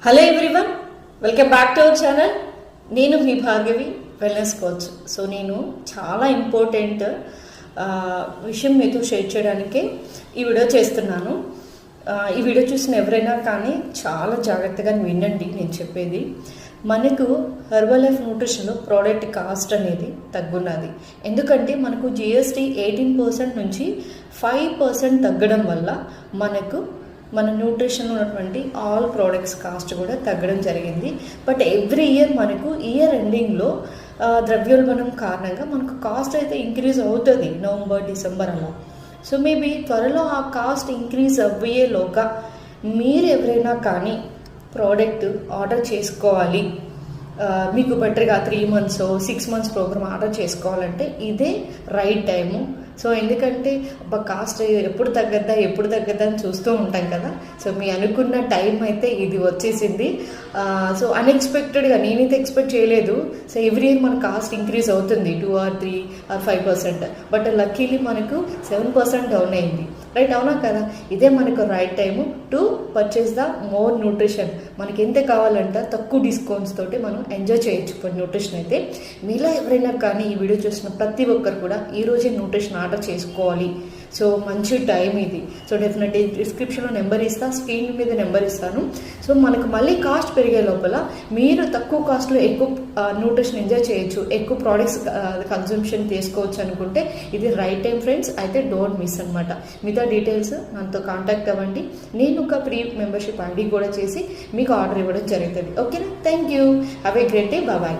Hello everyone, welcome back to our channel. నేను మీ Bhargavi, wellness coach. So నేను చాలా important విషయం మీతో షేర్ చేయడానికే ఈ వీడియో చేస్తున్నాను. ఈ వీడియో చూసిన ఎవరైనా కానీ చాలా జాగ్రత్తగా వినండి నేను చెప్పేది. మనకు హెర్బల్ లైఫ్ న్యూట్రిషన్లో ప్రోడక్ట్ కాస్ట్ అనేది తగ్గున్నది. ఎందుకంటే మనకు జిఎస్టీ 18% నుంచి 5% తగ్గడం వల్ల మన న్యూట్రిషన్ ఉన్నటువంటి ఆల్ ప్రోడక్ట్స్ కాస్ట్ కూడా తగ్గడం జరిగింది. బట్ ఎవ్రీ ఇయర్ మనకు ఇయర్ ఎండింగ్లో ద్రవ్యోల్బణం కారణంగా మనకు కాస్ట్ అయితే ఇంక్రీజ్ అవుతుంది నవంబర్, డిసెంబర్ అలా. సో మేబీ త్వరలో ఆ కాస్ట్ ఇంక్రీజ్ అవ్వేలోగా మీరు ఎవరైనా కానీ ప్రోడక్ట్ ఆర్డర్ చేసుకోవాలి, మీకు బెటర్గా 3 months 6 months ప్రోగ్రామ్ ఆర్డర్ చేసుకోవాలంటే ఇదే రైట్ టైము. సో ఎందుకంటే కాస్ట్ ఎప్పుడు తగ్గద్దా అని చూస్తూ ఉంటాం కదా. సో మీ అనుకున్న టైం అయితే ఇది వచ్చేసింది. సో అన్ఎక్స్పెక్టెడ్గా నేనైతే ఎక్స్పెక్ట్ చేయలేదు. సో ఎవ్రీ ఇయర్ మన కాస్ట్ ఇంక్రీజ్ అవుతుంది 2 or 3 or 5%. బట్ లక్కీలీ మనకు 7% డౌన్ అయింది. రైట్, అవునా కదా? ఇదే మనకు right time to purchase the more nutrition. మనకి ఎంత కావాలంటే తక్కువ డిస్కౌంట్స్ తోటి మనం ఎంజాయ్ చేయొచ్చు ఇప్పుడు న్యూట్రిషన్ అయితే. మీలో ఎవరైనా కానీ ఈ వీడియో చూసిన ప్రతి ఒక్కరు కూడా ఈరోజే న్యూట్రిషన్ ఆర్డర్ చేసుకోవాలి. సో మంచి టైం ఇది. సో డెఫినెట్లీ డిస్క్రిప్షన్లో నెంబర్ ఇస్తా, స్క్రీన్ మీద నెంబర్ ఇస్తాను. సో మనకు మళ్ళీ కాస్ట్ పెరిగే లోపల మీరు తక్కువ కాస్ట్లో ఎక్కువ న్యూట్రిషన్ ఎంజాయ్ చేయొచ్చు, ఎక్కువ ప్రోడక్ట్స్ కన్సంప్షన్ చేసుకోవచ్చు అనుకుంటే ఇది రైట్ టైం ఫ్రెండ్స్. అయితే డోంట్ మిస్ అనమాట. మిగతా డీటెయిల్స్ మనతో కాంటాక్ట్ అవ్వండి. నేను ఒక ప్రీ మెంబర్షిప్ ఐడి కూడా చేసి మీకు ఆర్డర్ ఇవ్వడం జరుగుతుంది. ఓకేనా? Thank you. Have a great day. Bye.